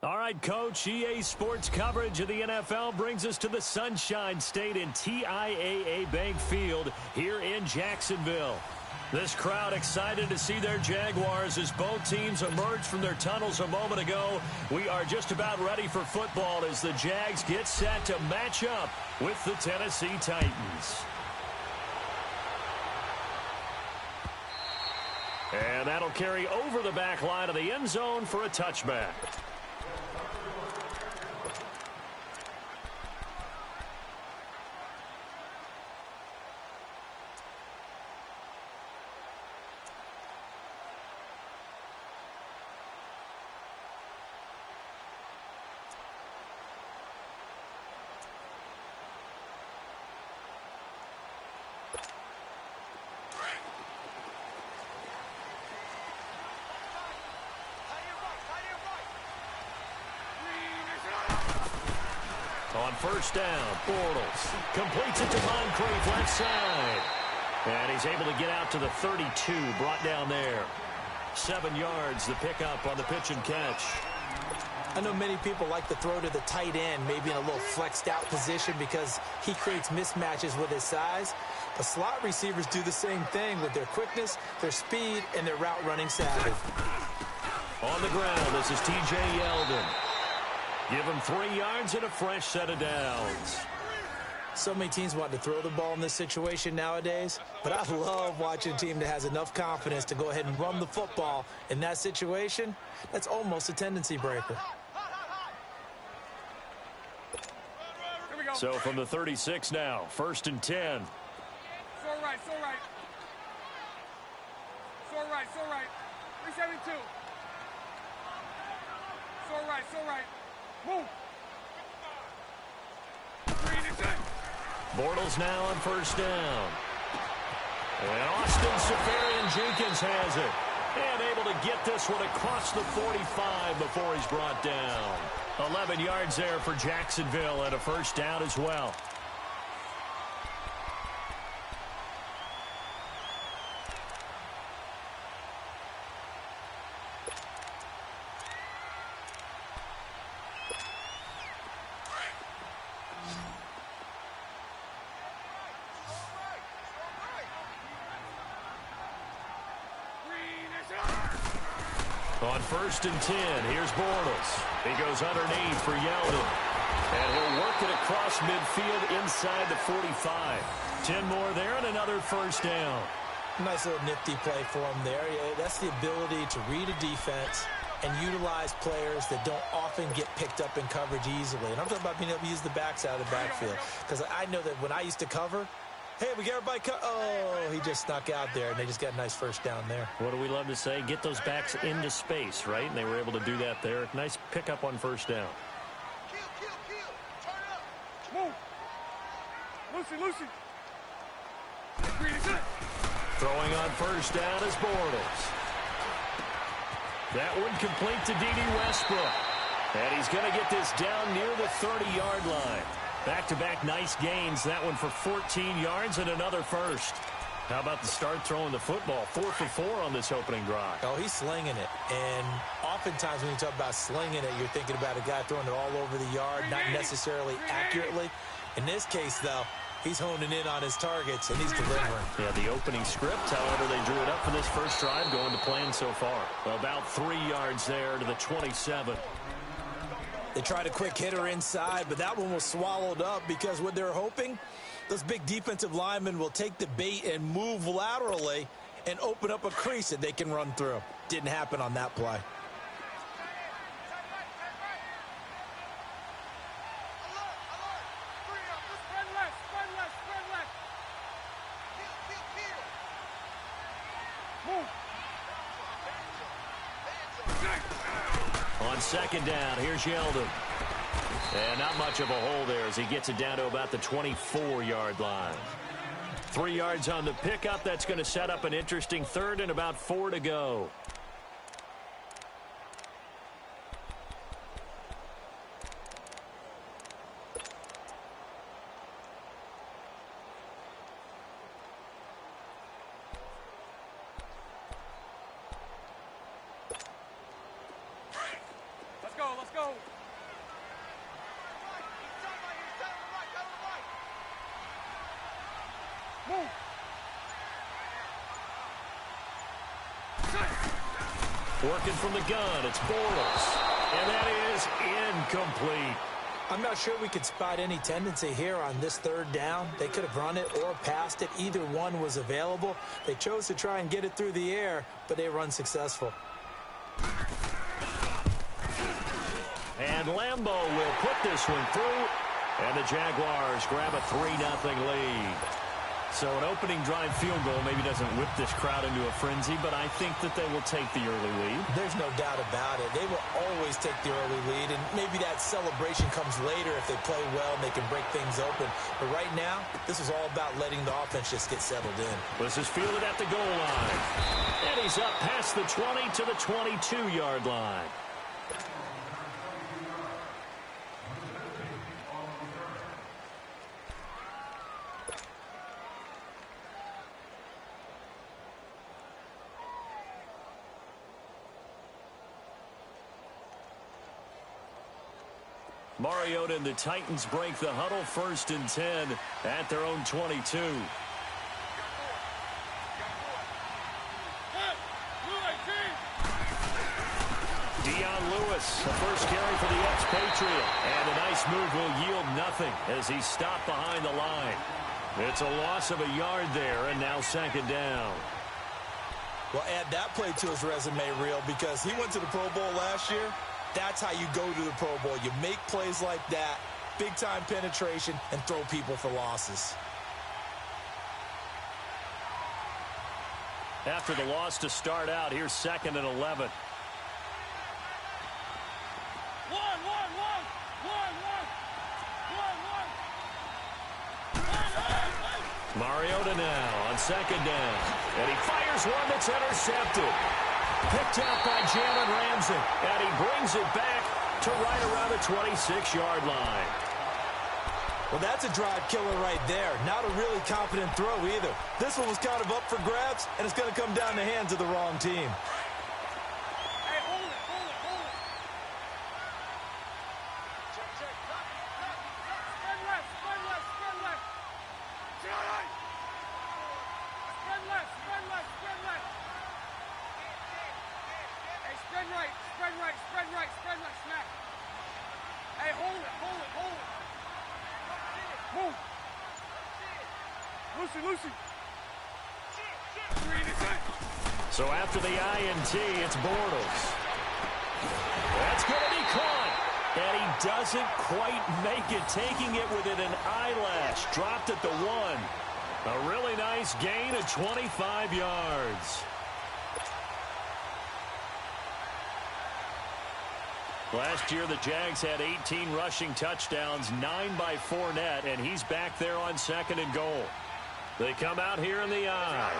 All right, Coach, EA Sports coverage of the NFL brings us to the Sunshine State in TIAA Bank Field here in Jacksonville. This crowd excited to see their Jaguars as both teams emerged from their tunnels a moment ago. We are just about ready for football as the Jags get set to match up with the Tennessee Titans. And that'll carry over the back line of the end zone for a touchback. On first down, Bortles completes it to Moncrief left side. And he's able to get out to the 32, brought down there. 7 yards, the pickup on the pitch and catch. I know many people like to throw to the tight end, maybe in a little flexed out position because he creates mismatches with his size. But slot receivers do the same thing with their quickness, their speed, and their route running savvy. On the ground, this is T.J. Yeldon. Give him 3 yards and a fresh set of downs. So many teams want to throw the ball in this situation nowadays, but I love watching a team that has enough confidence to go ahead and run the football in that situation. That's almost a tendency breaker. So from the 36 now, 1st and 10. So right. So right. 372. So right. Move. Bortles now on first down. And Austin Seferian-Jenkins has it. And able to get this one across the 45 before he's brought down. 11 yards there for Jacksonville and a first down as well. On 1st and 10, here's Bortles. He goes underneath for Yeldon. And he'll work it across midfield inside the 45. 10 more there and another first down. Nice little nifty play for him there. Yeah, that's the ability to read a defense and utilize players that don't often get picked up in coverage easily. And I'm talking about being able to use the backside of the backfield. Because I know that when I used to cover, hey, we got everybody oh, he just snuck out there, and they just got a nice first down there. What do we love to say? Get those backs into space, right? And they were able to do that there. Nice pickup on first down. Move. Lucy. Throwing on first down is Bortles. That one complete to D.D. Westbrook. And he's going to get this down near the 30-yard line. Back-to-back nice gains. That one for 14 yards and another first. How about the start throwing the football? 4 for 4 on this opening drive. Oh, he's slinging it. And oftentimes when you talk about slinging it, you're thinking about a guy throwing it all over the yard, not necessarily accurately. In this case, though, he's honing in on his targets, and he's delivering. Yeah, the opening script, however, they drew it up for this first drive, going to plan so far. About 3 yards there to the 27. They tried a quick hitter inside, but that one was swallowed up because what they're hoping, those big defensive linemen will take the bait and move laterally and open up a crease that they can run through. Didn't happen on that play. On second down, here's Yeldon. And not much of a hole there as he gets it down to about the 24-yard line. 3 yards on the pickup. That's going to set up an interesting third and about 4 to go. Let's go. Working from the gun, it's Bortles. And that is incomplete. I'm not sure we could spot any tendency here on this third down. They could have run it or passed it. Either one was available. They chose to try and get it through the air, but they were unsuccessful. And Lambeau will put this one through, and the Jaguars grab a 3-0 lead. So an opening drive field goal maybe doesn't whip this crowd into a frenzy, but I think that they will take the early lead. There's no doubt about it. They will always take the early lead, and maybe that celebration comes later if they play well and they can break things open. But right now, this is all about letting the offense just get settled in. This is fielded at the goal line. And he's up past the 20 to the 22-yard line. Mariota and the Titans break the huddle, 1st and 10 at their own 22. Dion Lewis, the first carry for the ex-Patriot. And a nice move will yield nothing as he's stopped behind the line. It's a loss of a yard there, and now 2nd down. Well, add that play to his resume reel because he went to the Pro Bowl last year. That's how you go to the Pro Bowl. You make plays like that, big-time penetration, and throw people for losses. After the loss to start out, here's 2nd and 11. Mariota now on 2nd down. And he fires one that's intercepted. Picked out by Jalen Ramsey. And he brings it back to right around the 26-yard line. Well, that's a drive killer right there. Not a really confident throw either. This one was kind of up for grabs, and it's going to come down the hands of the wrong team. Hey, hold it. Check. Spread left. Spread left. Hey, spread right. Snap. Hey, hold it. Move. Lucy. So after the INT, it's Bortles. That's going to be caught. And he doesn't quite make it, taking it within an eyelash. Dropped at the 1. A really nice gain of 25 yards. Last year, the Jags had 18 rushing touchdowns, 9 by Fournette, and he's back there on 2nd and goal. They come out here in the eye.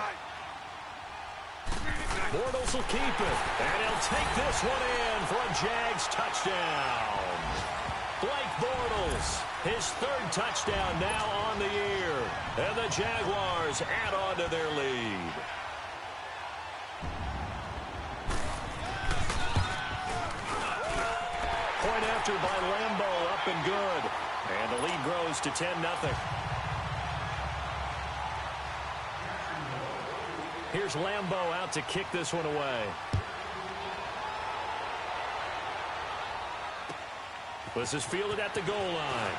Bortles will keep it, and he'll take this one in for a Jags touchdown. Blake Bortles, his 3rd touchdown now on the year, and the Jaguars add on to their lead. Point after by Lambeau, up and good. And the lead grows to 10-0. Here's Lambeau out to kick this one away. This is fielded at the goal line.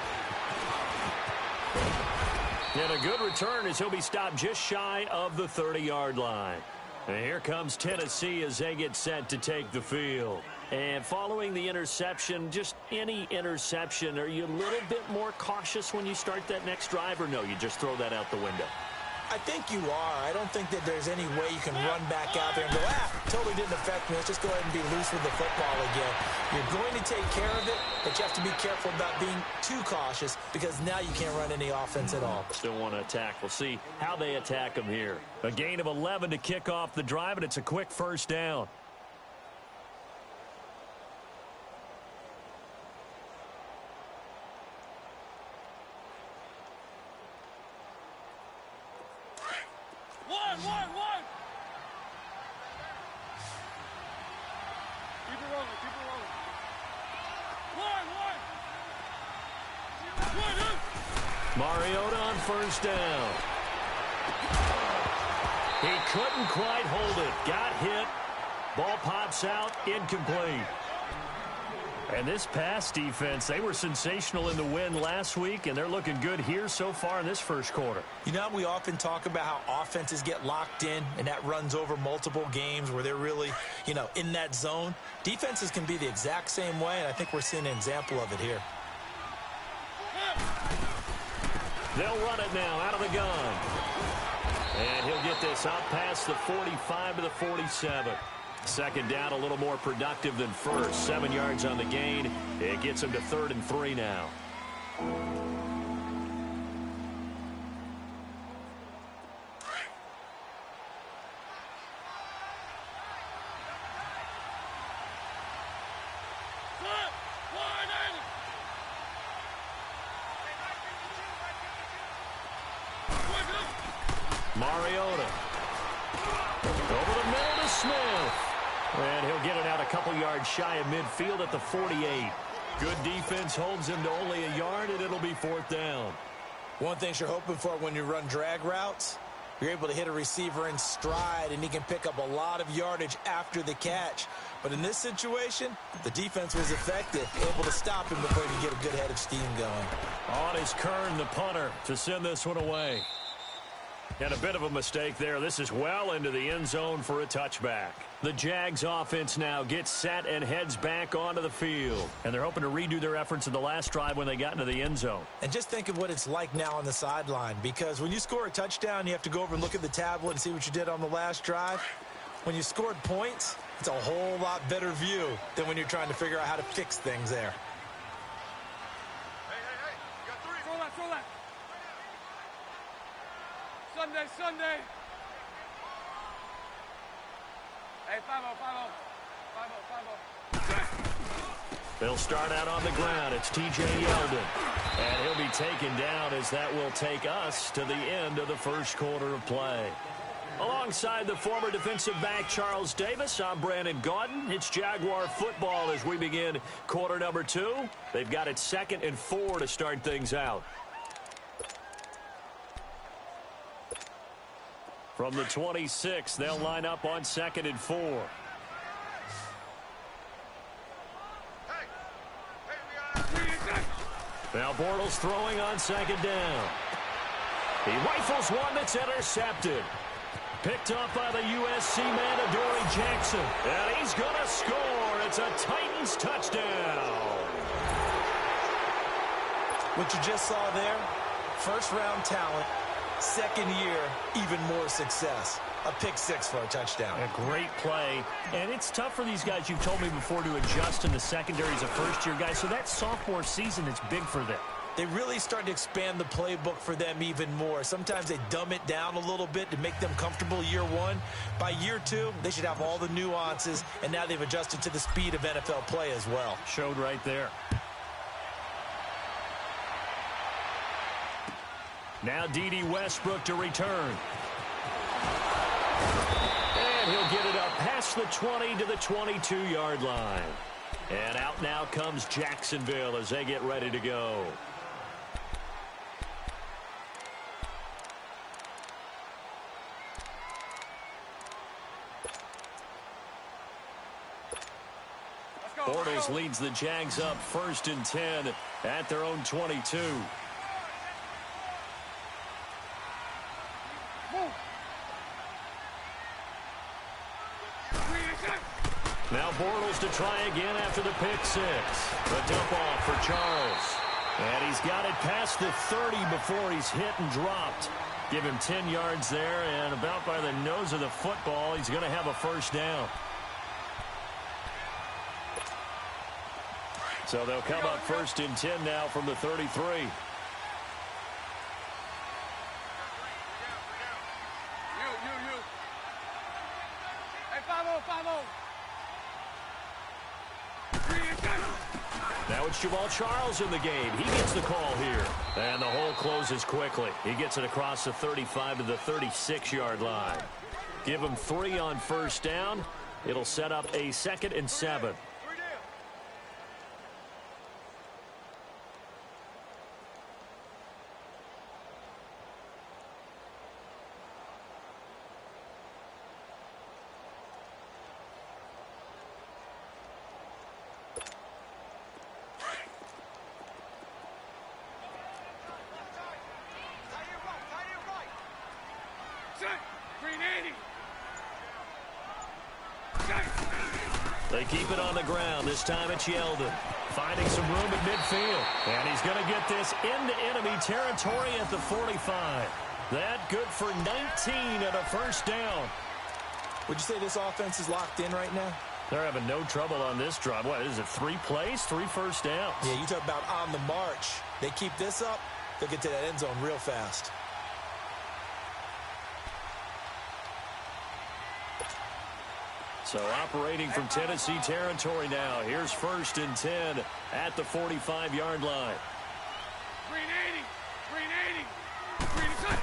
And a good return as he'll be stopped just shy of the 30-yard line. And here comes Tennessee as they get set to take the field. And following the interception, just any interception, are you a little bit more cautious when you start that next drive, or no, you just throw that out the window? I think you are. I don't think that there's any way you can run back out there and go, totally didn't affect me. Let's just go ahead and be loose with the football again. You're going to take care of it, but you have to be careful about being too cautious because now you can't run any offense at all. Still want to attack. We'll see how they attack them here. A gain of 11 to kick off the drive, and it's a quick 1st down. One. Keep it rolling. Mariota on 1st down. He couldn't quite hold it. Got hit, Ball pops out, incomplete. And this pass defense, they were sensational in the win last week, and they're looking good here so far in this first quarter. You know, we often talk about how offenses get locked in, and that runs over multiple games where they're really, in that zone. Defenses can be the exact same way, and I think we're seeing an example of it here. They'll run it now out of the gun. And he'll get this out past the 45 to the 47. Second down, a little more productive than first. 7 yards on the gain. It gets him to 3rd and 3 now. Mariota. Over the middle to Smith. And he'll get it out a couple yards shy of midfield at the 48. Good defense holds him to only a yard, and it'll be 4th down. One thing you're hoping for when you run drag routes, you're able to hit a receiver in stride, and he can pick up a lot of yardage after the catch. But in this situation, the defense was effective, able to stop him before he could get a good head of steam going. On is Kern, the punter, to send this one away. And a bit of a mistake there. This is well into the end zone for a touchback. The Jags offense now gets set and heads back onto the field. And they're hoping to redo their efforts in the last drive when they got into the end zone. And just think of what it's like now on the sideline, because when you score a touchdown, you have to go over and look at the tablet and see what you did on the last drive. When you scored points, it's a whole lot better view than when you're trying to figure out how to fix things there. Hey, you got 3. Throw that. Sunday. Hey, 5-0. They'll start out on the ground. It's T.J. Yeldon. And he'll be taken down as that will take us to the end of the first quarter of play. Alongside the former defensive back Charles Davis, I'm Brandon Gaudin. It's Jaguar football as we begin quarter number 2. They've got it 2nd and 4 to start things out. From the 26, they'll line up on 2nd and 4. Now Bortles throwing on 2nd down. He rifles one that's intercepted. Picked up by the USC man, Adoree Jackson. And he's going to score. It's a Titans touchdown. What you just saw there, first-round talent. Second year, even more success. A pick 6 for a touchdown. A great play. And it's tough for these guys, you've told me before, to adjust in the secondary as a first-year guy. So that sophomore season is big for them. They really start to expand the playbook for them even more. Sometimes they dumb it down a little bit to make them comfortable year 1. By year 2, they should have all the nuances, and now they've adjusted to the speed of NFL play as well. Showed right there. Now D.D. Westbrook to return. And he'll get it up past the 20 to the 22-yard line. And out now comes Jacksonville as they get ready to go. Bortles leads the Jags up 1st and 10 at their own 22. Now Bortles to try again after the pick 6. The dump off for Charles. And he's got it past the 30 before he's hit and dropped. Give him 10 yards there, and about by the nose of the football, he's going to have a first down. So they'll come up 1st and 10 now from the 33. Hey, 5-0. Now it's Jamal Charles in the game. He gets the call here. And the hole closes quickly. He gets it across the 35 to the 36-yard line. Give him 3 on first down. It'll set up a 2nd and 7. Green 80. They keep it on the ground. This time it's Yeldon. Finding some room at midfield. And he's going to get this into enemy territory at the 45. That good for 19 and a first down. Would you say this offense is locked in right now? They're having no trouble on this drive. What is it, 3 plays, 3 first downs? Yeah, you talk about on the march. They keep this up, they'll get to that end zone real fast. So operating from Tennessee territory now. Here's 1st and 10 at the 45-yard line. Green 80. Green 80. Green cut.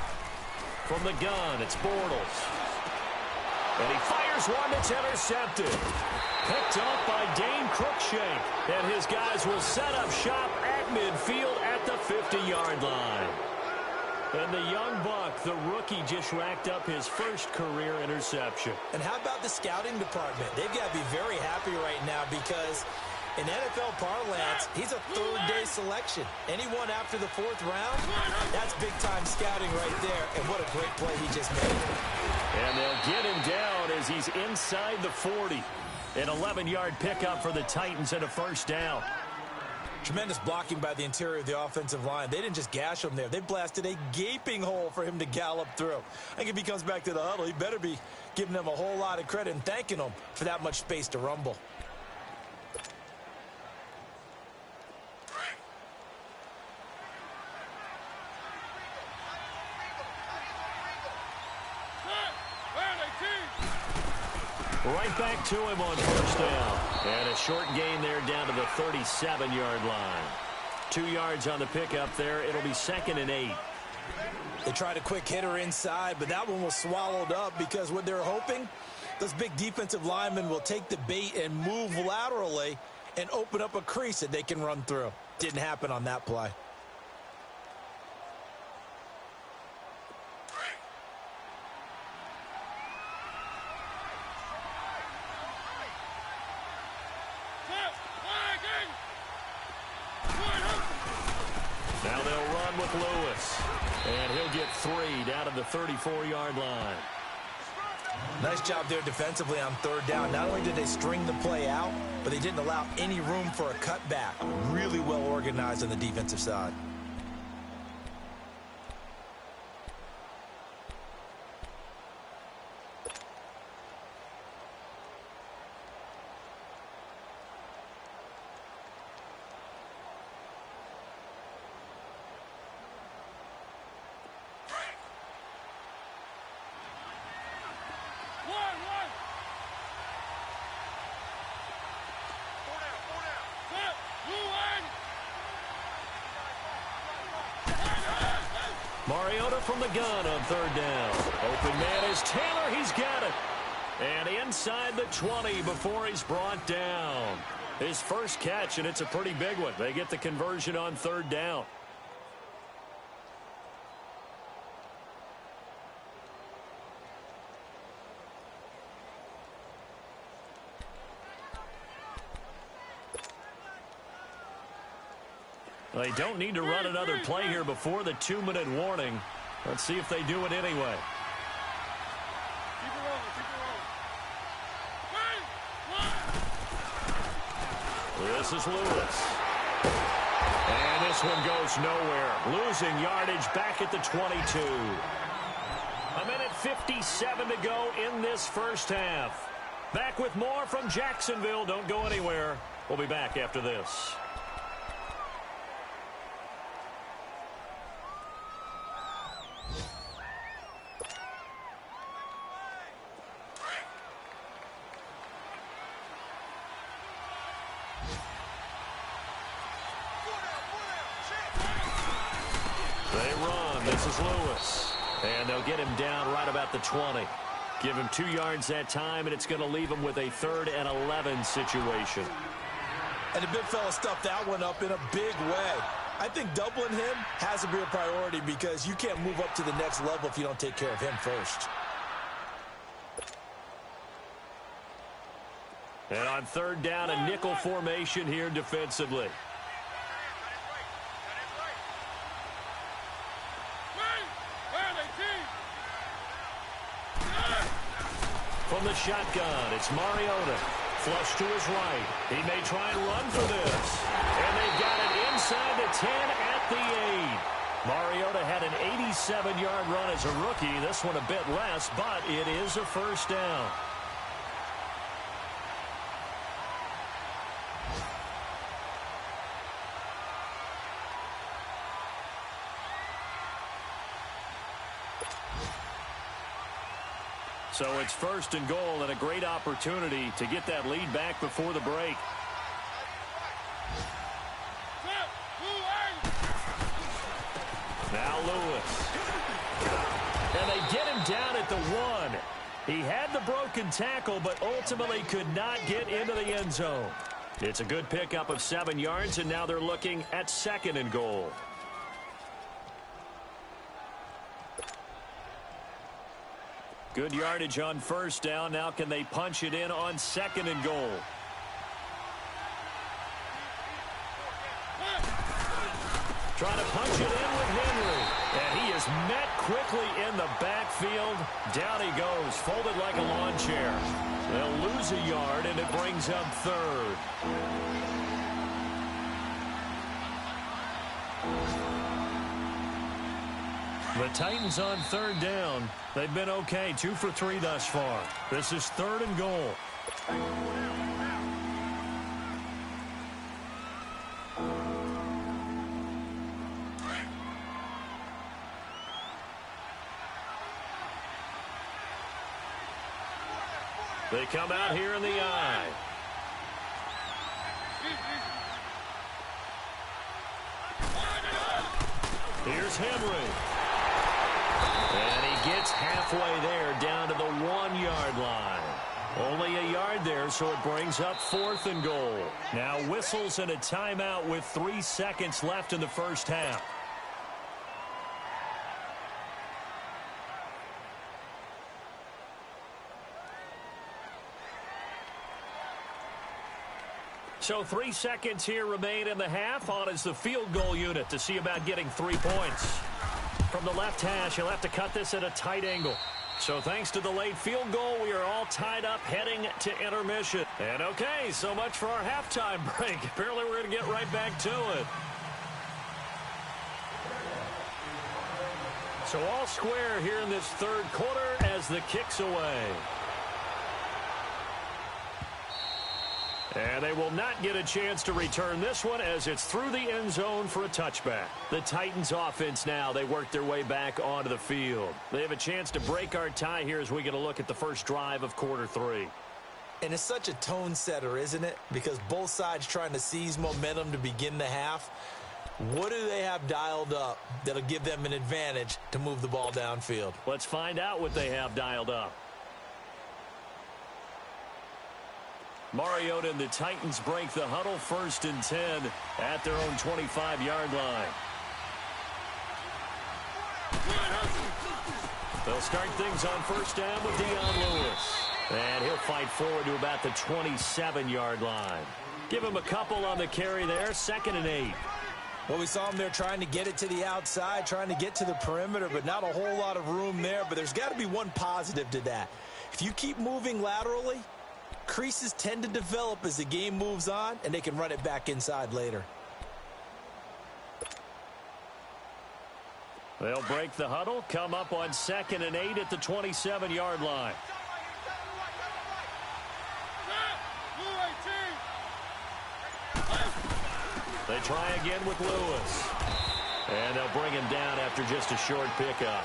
From the gun, it's Bortles. And he fires one that's intercepted. Picked off by Dane Cruikshank. And his guys will set up shop at midfield at the 50-yard line. And the young buck, the rookie, just racked up his first career interception. And how about the scouting department? They've got to be very happy right now because in NFL parlance, he's a third-day selection. Anyone after the 4th round, that's big-time scouting right there. And what a great play he just made. And they'll get him down as he's inside the 40. An 11-yard pickup for the Titans and a first down. Tremendous blocking by the interior of the offensive line. They didn't just gash him there. They blasted a gaping hole for him to gallop through. I think if he comes back to the huddle, he better be giving them a whole lot of credit and thanking them for that much space to rumble. Right back to him on first down. And a short gain there down to the 37-yard line. 2 yards on the pickup there. It'll be 2nd and 8. They tried a quick hitter inside, but that one was swallowed up because what they're hoping, those big defensive linemen will take the bait and move laterally and open up a crease that they can run through. Didn't happen on that play. Now they'll run with Lewis. And he'll get 3 down to the 34-yard line. Nice job there defensively on 3rd down. Not only did they string the play out, but they didn't allow any room for a cutback. Really well organized on the defensive side. Mariota from the gun on 3rd down. Open man is Taylor. He's got it. And inside the 20 before he's brought down. His first catch, and it's a pretty big one. They get the conversion on 3rd down. They don't need to run another play here before the 2-minute warning. Let's see if they do it anyway. Keep it rolling. Keep it rolling. This is Lewis. And this one goes nowhere. Losing yardage back at the 22. 1:57 to go in this first half. Back with more from Jacksonville. Don't go anywhere. We'll be back after this. They run. This is Lewis. And they'll get him down right about the 20. Give him 2 yards that time, and it's going to leave him with a 3rd and 11 situation. And the big fella stuffed that one up in a big way. I think doubling him has to be a priority because you can't move up to the next level if you don't take care of him first. And on 3rd down, a nickel formation here defensively. the shotgun. It's Mariota. Flush to his right. He may try and run for this. And they've got it inside the 10 at the 8. Mariota had an 87-yard run as a rookie. This one a bit less, but it is a first down. So it's first and goal and a great opportunity to get that lead back before the break. Now Lewis. And they get him down at the 1. He had the broken tackle, but ultimately could not get into the end zone. It's a good pickup of 7 yards, and now they're looking at second and goal. Good yardage on first down. Now can they punch it in on second and goal? Trying to punch it in with Henry. And he is met quickly in the backfield. Down he goes, folded like a lawn chair. They'll lose a yard, and it brings up third. The Titans on third down. They've been okay, 2 for 3 thus far. This is third and goal. They come out here in the eye. Here's Henry. And he gets halfway there down to the 1-yard line. Only a yard there, so it brings up fourth and goal. Now whistles and a timeout with 3 seconds left in the first half. So 3 seconds here remain in the half. On is the field goal unit to see about getting 3 points. From the left hash, he'll have to cut this at a tight angle. So thanks to the late field goal, we are all tied up heading to intermission. And okay, so much for our halftime break. Apparently we're going to get right back to it. So all square here in this third quarter as the kick's away. And they will not get a chance to return this one as it's through the end zone for a touchback. The Titans offense now, they work their way back onto the field. They have a chance to break our tie here as we get a look at the first drive of quarter 3. And it's such a tone setter, isn't it? Because both sides trying to seize momentum to begin the half. What do they have dialed up that'll give them an advantage to move the ball downfield? Let's find out what they have dialed up. Mariota and the Titans break the huddle, 1st and 10 at their own 25-yard line. They'll start things on first down with Lewis. And he'll fight forward to about the 27-yard line. Give him a couple on the carry there, 2nd and 8. Well, we saw him there trying to get it to the outside, trying to get to the perimeter, but not a whole lot of room there. But there's got to be one positive to that. If you keep moving laterally, creases tend to develop as the game moves on, and they can run it back inside later. They'll break the huddle, come up on 2nd and 8 at the 27-yard line. They try again with Lewis. And they'll bring him down after just a short pickup.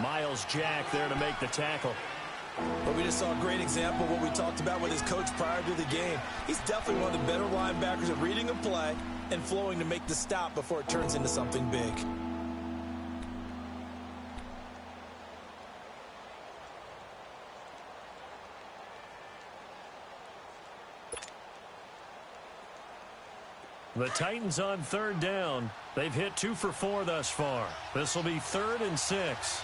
Miles Jack there to make the tackle. But we just saw a great example of what we talked about with his coach prior to the game. He's definitely one of the better linebackers at reading a play and flowing to make the stop before it turns into something big. The Titans on third down. They've hit 2 for 4 thus far. This will be 3rd and 6.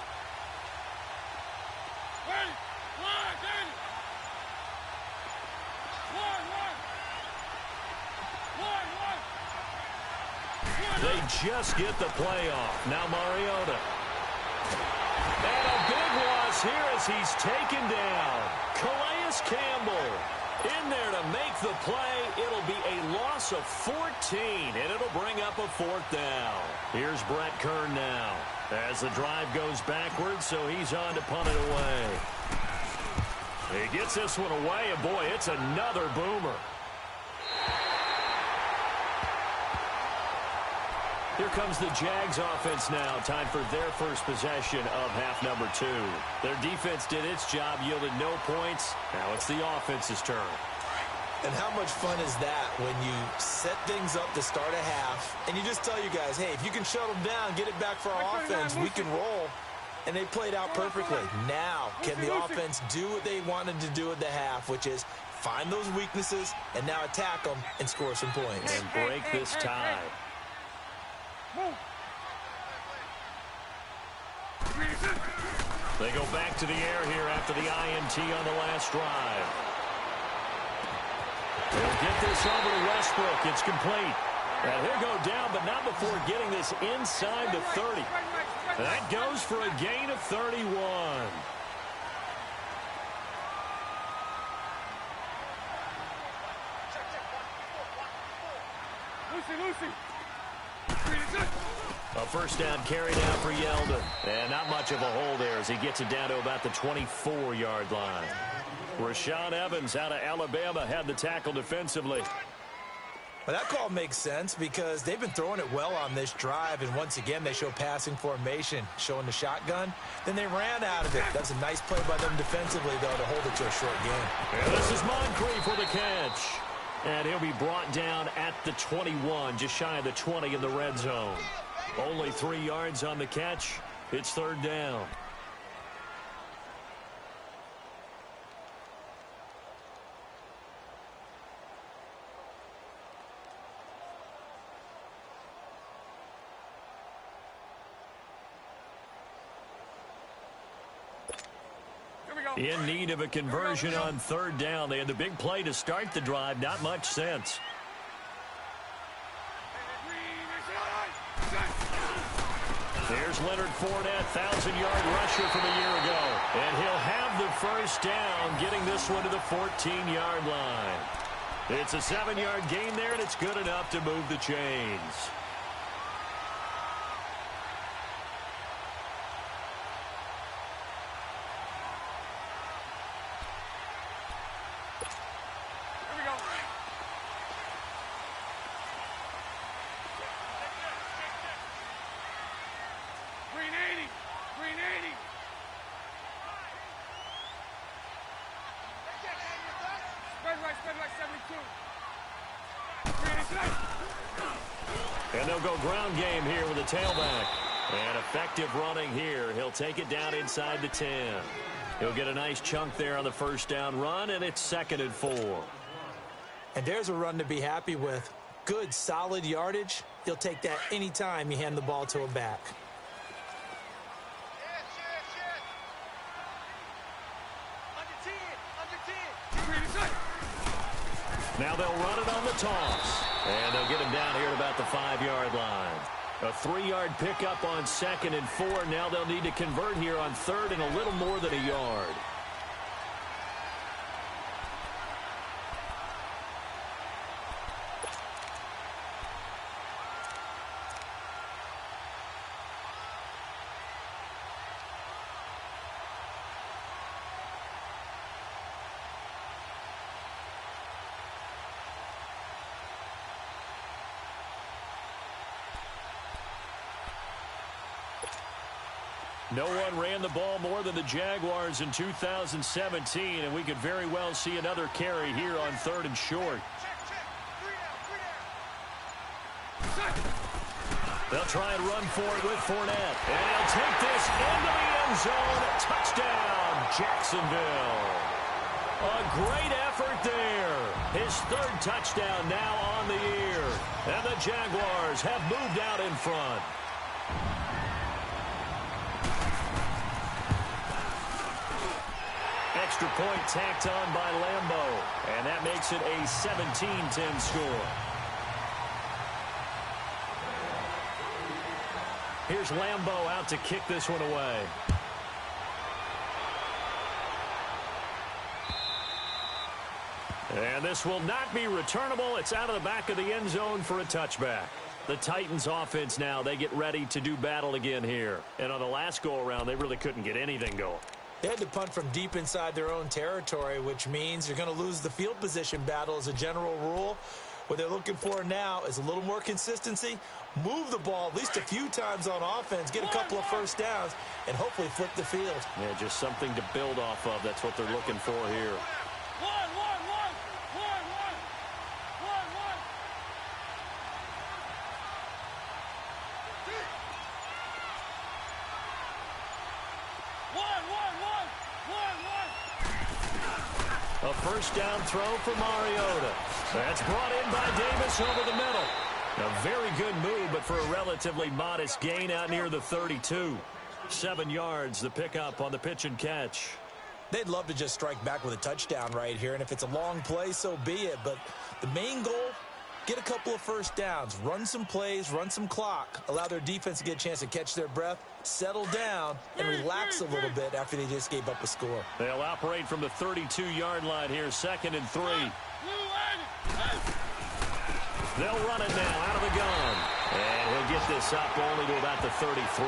They just get the play off. Now Mariota. And a big loss here as he's taken down. Paris Campbell in there to make the play. It'll be a loss of 14, and it'll bring up a 4th down. Here's Brett Kern now as the drive goes backwards, so he's on to punt it away. He gets this one away, and boy, it's another boomer. Here comes the Jags offense now. Time for their first possession of half number 2. Their defense did its job, yielded no points. Now it's the offense's turn. And how much fun is that when you set things up to start a half, and you just tell you guys, hey, if you can shut them down, get it back for our offense, we can roll. And they played out perfectly. Now, can the offense do what they wanted to do at the half, which is find those weaknesses and now attack them and score some points. And break this tie. They go back to the air here after the INT on the last drive. They'll get this over to Westbrook. It's complete. And he'll go down, but not before getting this inside the 30. That goes for a gain of 31. Lucy. A first down carry down for Yeldon. And not much of a hole there as he gets it down to about the 24-yard line. Rashaan Evans out of Alabama had the tackle defensively. Well, that call makes sense because they've been throwing it well on this drive, and once again they show passing formation, showing the shotgun. Then they ran out of it. That's a nice play by them defensively, though, to hold it to a short game. And this is Moncrief for the catch. And he'll be brought down at the 21, just shy of the 20 in the red zone. Only 3 yards on the catch. It's 3rd down. In need of a conversion on 3rd down. They had the big play to start the drive. Not much sense. There's Leonard Fournette, 1,000-yard rusher from a year ago. And he'll have the first down, getting this one to the 14-yard line. It's a 7-yard gain there, and it's good enough to move the chains. And they'll go ground game here with a tailback. And effective running here. He'll take it down inside the 10. He'll get a nice chunk there on the first down run, and it's 2nd and 4. And there's a run to be happy with. Good, solid yardage. He'll take that anytime you hand the ball to him back. Now they'll run it on the toss. And they'll get him down here at about the 5-yard line. A 3-yard pickup on 2nd and 4. Now they'll need to convert here on 3rd and a little more than a yard. No one ran the ball more than the Jaguars in 2017, and we could very well see another carry here on 3rd and short. They'll try and run for it with Fournette. And he'll take this into the end zone. Touchdown, Jacksonville. A great effort there. His 3rd touchdown now on the year. And the Jaguars have moved out in front. Extra point tacked on by Lambeau. And that makes it a 17-10 score. Here's Lambeau out to kick this one away. And this will not be returnable. It's out of the back of the end zone for a touchback. The Titans offense now, they get ready to do battle again here. And on the last go-around, they really couldn't get anything going. They had to punt from deep inside their own territory, which means you're going to lose the field position battle as a general rule. What they're looking for now is a little more consistency, move the ball at least a few times on offense, get a couple of first downs, and hopefully flip the field. Yeah, just something to build off of. That's what they're looking for here. A first down throw for Mariota. That's brought in by Davis over the middle. A very good move, but for a relatively modest gain out near the 32. 7 yards, the pickup on the pitch and catch. They'd love to just strike back with a touchdown right here, and if it's a long play, so be it. But the main goal, get a couple of first downs, run some plays, run some clock, allow their defense to get a chance to catch their breath, settle down, and relax a little bit after they just gave up a score. They'll operate from the 32-yard line here, 2nd and 3. They'll run it now out of the gun. And he'll get this up only to about the 33.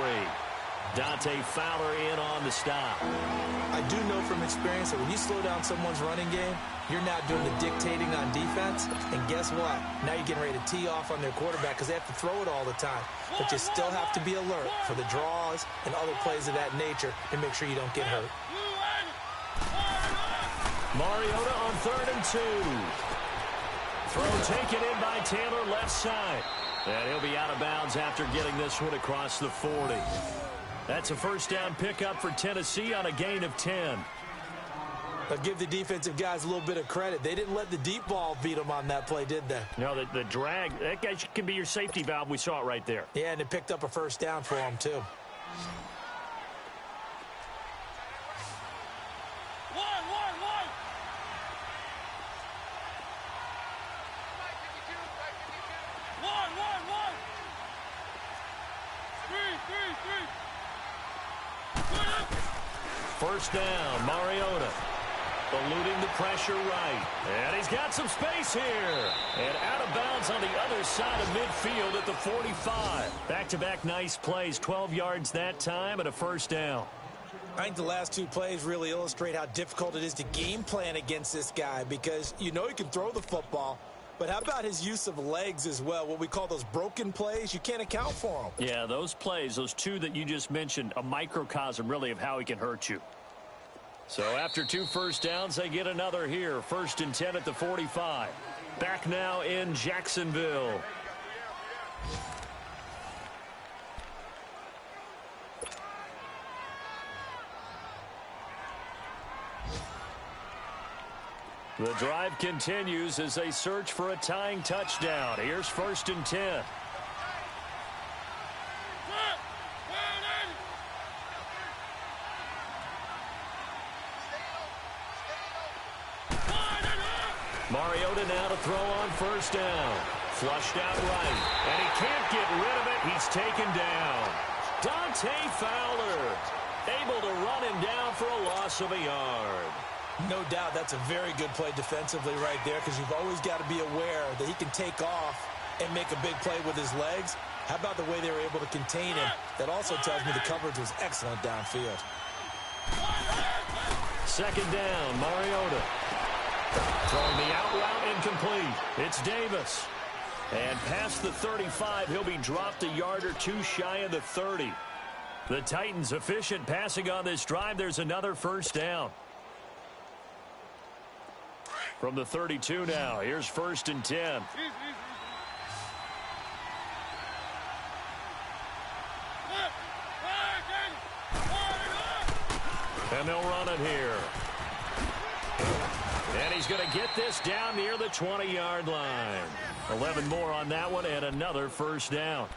Dante Fowler in on the stop. I do know from experience that when you slow down someone's running game, you're now doing the dictating on defense. And guess what? Now you're getting ready to tee off on their quarterback because they have to throw it all the time. But you still have to be alert for the draws and other plays of that nature and make sure you don't get hurt. Mariota on 3rd and 2. Throw taken in by Taylor left side. And he'll be out of bounds after getting this one across the 40. That's a first down pickup for Tennessee on a gain of 10. I'll give the defensive guys a little bit of credit. They didn't let the deep ball beat them on that play, did they? No, the drag, that guy can be your safety valve. We saw it right there. Yeah, and it picked up a first down for them, too. First down, Mariota. Eluding the pressure right. And he's got some space here. And out of bounds on the other side of midfield at the 45. Back-to-back nice plays, 12 yards that time and a first down. I think the last 2 plays really illustrate how difficult it is to game plan against this guy because you know he can throw the football. But how about his use of legs as well? What we call those broken plays, you can't account for them. Yeah, those plays, those 2 that you just mentioned, a microcosm really of how he can hurt you. So after 2 first downs, they get another here. 1st and 10 at the 45. Back now in Jacksonville. The drive continues as they search for a tying touchdown. Here's 1st and 10. Mariota now to throw on first down. Flushed out right. And he can't get rid of it. He's taken down. Dante Fowler able to run him down for a loss of a yard. No doubt that's a very good play defensively right there because you've always got to be aware that he can take off and make a big play with his legs. How about the way they were able to contain him? That also tells me the coverage was excellent downfield. 2nd down, Mariota. Throwing the out route incomplete. It's Davis. And past the 35, he'll be dropped a yard or 2 shy of the 30. The Titans efficient passing on this drive. There's another first down. From the 32 now, here's 1st and 10. And they'll run it here. And he's going to get this down near the 20-yard line. 11 more on that one and another first down.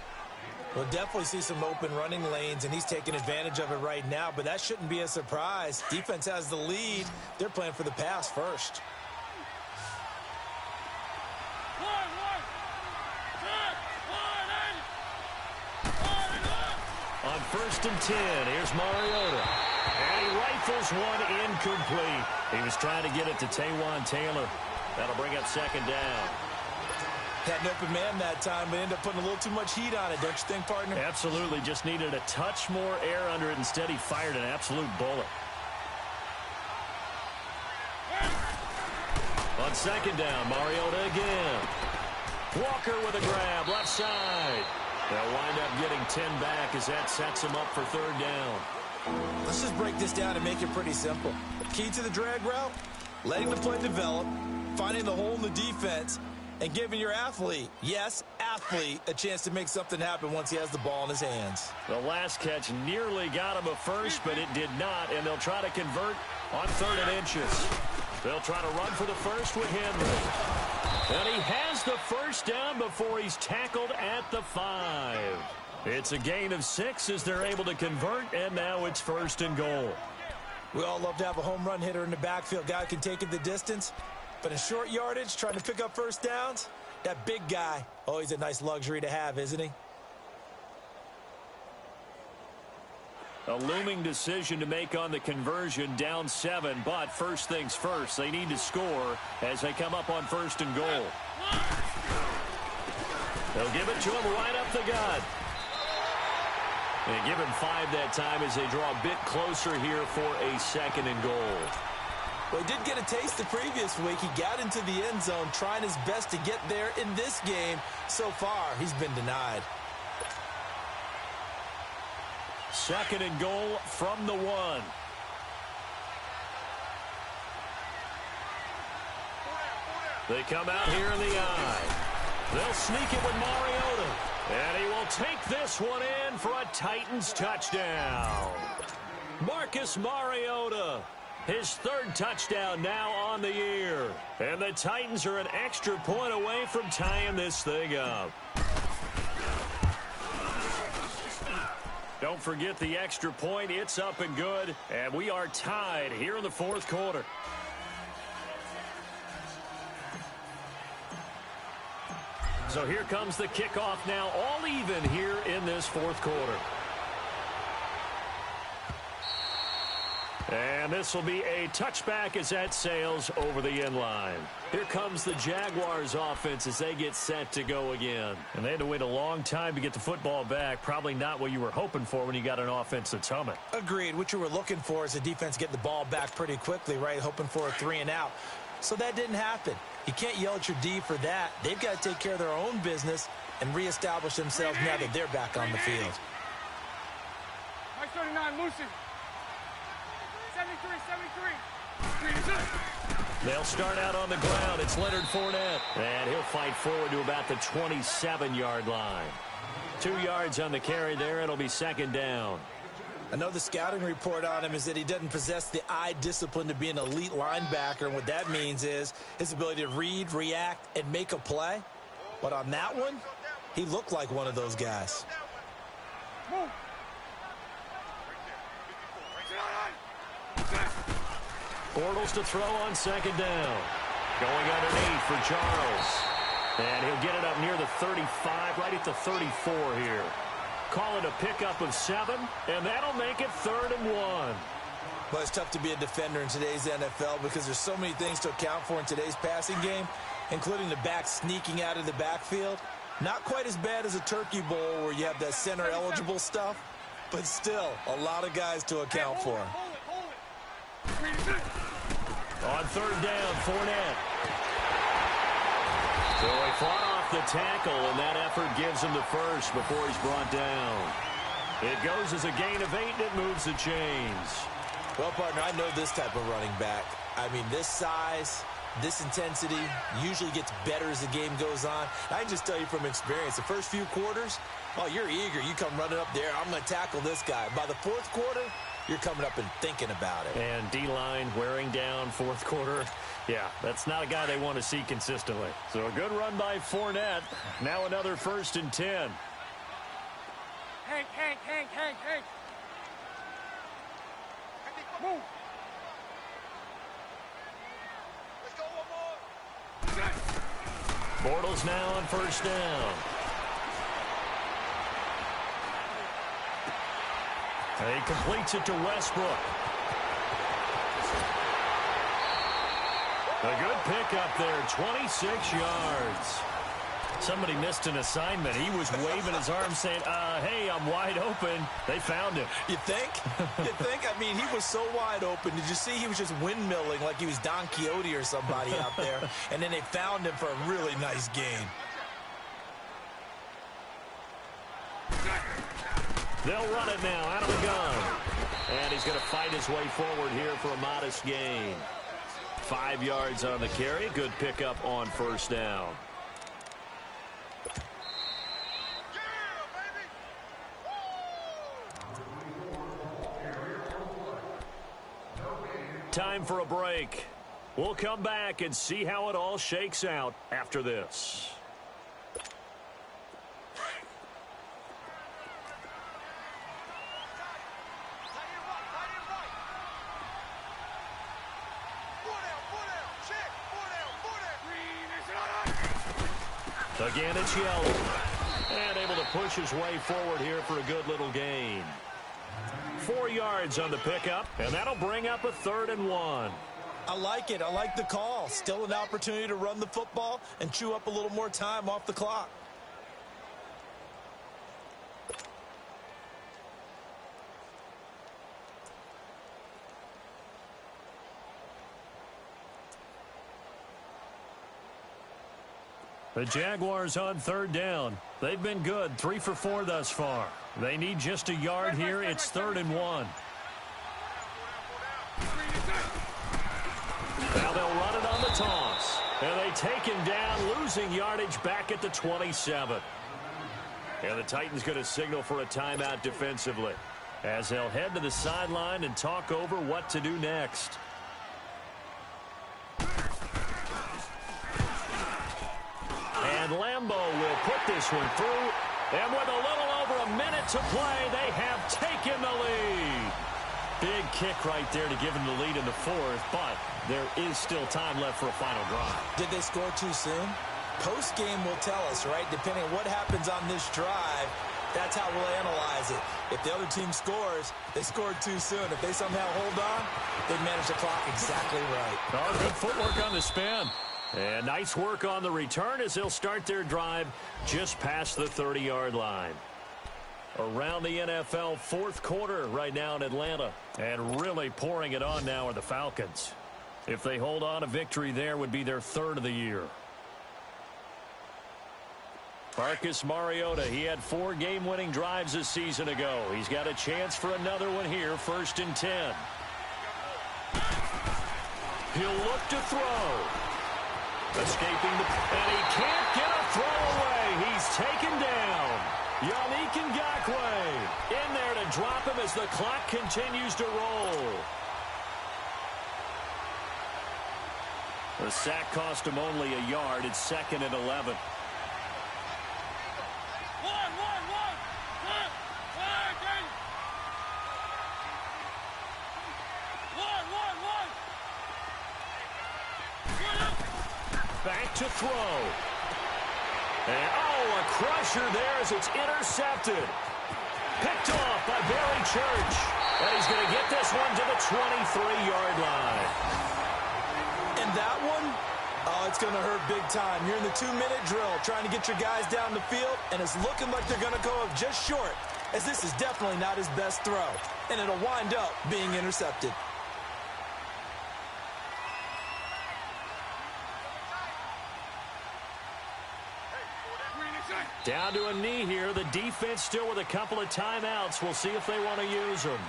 We'll definitely see some open running lanes, and he's taking advantage of it right now, but that shouldn't be a surprise. Defense has the lead. They're playing for the pass first. On 1st and 10, here's Mariota. And he rifles one incomplete. He was trying to get it to Taywan Taylor. That'll bring up second down. Had an open man that time, but ended up putting a little too much heat on it, don't you think, partner? Absolutely. Just needed a touch more air under it. Instead, he fired an absolute bullet. On second down, Mariota again. Walker with a grab, left side. They'll wind up getting 10 back as that sets them up for third down. Let's just break this down and make it pretty simple. Key to the drag route, letting the play develop, finding the hole in the defense, and giving your athlete, yes, athlete, a chance to make something happen once he has the ball in his hands. The last catch nearly got him a first, but it did not, and they'll try to convert on 3rd and inches. They'll try to run for the first with Henry. And he has the first down before he's tackled at the 5. It's a gain of 6 as they're able to convert, and now it's 1st and goal. We all love to have a home run hitter in the backfield. Guy can take it the distance. But in short yardage, trying to pick up first downs, that big guy, oh, he's a nice luxury to have, isn't he? A looming decision to make on the conversion, down 7, but first things first, they need to score as they come up on 1st and goal. They'll give it to him right up the gut. And give him 5 that time as they draw a bit closer here for a 2nd and goal. Well, he did get a taste the previous week. He got into the end zone trying his best to get there in this game. So far, he's been denied. 2nd and goal from the 1. They come out here in the eye. They'll sneak it with Mariota. And he will take this one in for a Titans touchdown. Marcus Mariota. His 3rd touchdown now on the year. And the Titans are an extra point away from tying this thing up. Don't forget the extra point. It's up and good. And we are tied here in the 4th quarter. So here comes the kickoff now, all even here in this 4th quarter. And this will be a touchback as that sails over the end line. Here comes the Jaguars offense as they get set to go again. And they had to wait a long time to get the football back. Probably not what you were hoping for when you got an offense that's humming. Agreed. What you were looking for is the defense getting the ball back pretty quickly, right? Hoping for a 3 and out. So that didn't happen. You can't yell at your D for that. They've got to take care of their own business and reestablish themselves now that they're back on the field. Mike 39, Lucy. 73. They'll start out on the ground. It's Leonard Fournette. And he'll fight forward to about the 27-yard line. 2 yards on the carry there. It'll be 2nd down. I know the scouting report on him is that he doesn't possess the eye discipline to be an elite linebacker. And what that means is his ability to read, react, and make a play. But on that one, he looked like one of those guys. Move. Bortles to throw on 2nd down. Going underneath for Charles. And he'll get it up near the 35, right at the 34 here. Call it a pickup of 7, and that'll make it 3rd and 1. But it's tough to be a defender in today's NFL because there's so many things to account for in today's passing game, including the back sneaking out of the backfield. Not quite as bad as a Turkey Bowl where you have that center-eligible stuff, but still a lot of guys to account for. On 3rd down, Fournette. So he fought off the tackle, and that effort gives him the first before he's brought down. It goes as a gain of 8, and it moves the chains. Well, partner, I know this type of running back. I mean, this size, this intensity usually gets better as the game goes on. I can just tell you from experience, the first few quarters, oh, you're eager. You come running up there, I'm going to tackle this guy. By the 4th quarter, you're coming up and thinking about it. And D-line wearing down 4th quarter. Yeah, that's not a guy they want to see consistently. So a good run by Fournette. Now another 1st and 10. Hank. Move. Let's go one more. Bortles now on 1st down. And he completes it to Westbrook. A good pickup there, 26 yards. Somebody missed an assignment. He was waving his arms saying, hey, I'm wide open. They found him. You think? You think? I mean, he was so wide open. Did you see he was just windmilling like he was Don Quixote or somebody out there? And then they found him for a really nice gain. They'll run it now out of the gun. And he's going to fight his way forward here for a modest gain. 5 yards on the carry. Good pickup on first down. Time for a break. We'll come back and see how it all shakes out after this. Again, it's yellow. And able to push his way forward here for a good little gain. 4 yards on the pickup, and that'll bring up a 3rd and 1. I like it. I like the call. Still an opportunity to run the football and chew up a little more time off the clock. The Jaguars on 3rd down. They've been good, 3 for 4 thus far. They need just a yard here. It's 3rd and 1. Now they'll run it on the toss. And they take him down, losing yardage back at the 27. And the Titans going to signal for a timeout defensively, as they'll head to the sideline and talk over what to do next. And Lambeau will put this one through. And with a little over a minute to play, they have taken the lead. Big kick right there to give them the lead in the 4th, but there is still time left for a final drive. Did they score too soon? Post-game will tell us, right? Depending on what happens on this drive, that's how we'll analyze it. If the other team scores, they scored too soon. If they somehow hold on, they manage the clock exactly right. Oh, good footwork on the spin. And nice work on the return as they'll start their drive just past the 30-yard line. Around the NFL 4th quarter right now in Atlanta. And really pouring it on now are the Falcons. If they hold on, a victory there would be their 3rd of the year. Marcus Mariota, he had 4 game-winning drives a season ago. He's got a chance for another one here, 1st and 10. He'll look to throw. Escaping and he can't get a throw away. He's taken down. Yannick Ngakoue in there to drop him as the clock continues to roll. The sack cost him only a yard. It's 2nd and 11. Back to throw. And, a crusher there as it's intercepted. Picked off by Barry Church. And he's going to get this one to the 23-yard line. And that one, it's going to hurt big time. You're in the 2-minute drill trying to get your guys down the field, and it's looking like they're going to go up just short, as this is definitely not his best throw. And it'll wind up being intercepted. Down to a knee here. The defense still with a couple of timeouts. We'll see if they want to use them.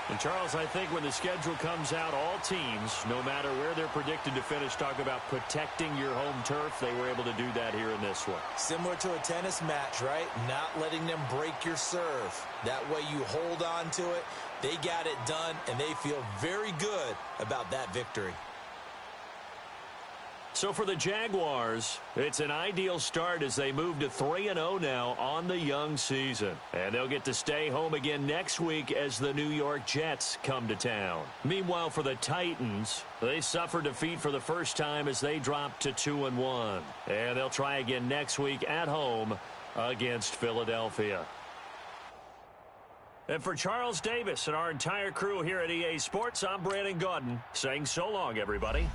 And, Charles, I think when the schedule comes out, all teams, no matter where they're predicted to finish, talk about protecting your home turf. They were able to do that here in this one. Similar to a tennis match, right? Not letting them break your serve. That way you hold on to it. They got it done, and they feel very good about that victory. So for the Jaguars, it's an ideal start as they move to 3-0 now on the young season. And they'll get to stay home again next week as the New York Jets come to town. Meanwhile, for the Titans, they suffered defeat for the first time as they dropped to 2-1. And they'll try again next week at home against Philadelphia. And for Charles Davis and our entire crew here at EA Sports, I'm Brandon Gaudin saying so long, everybody.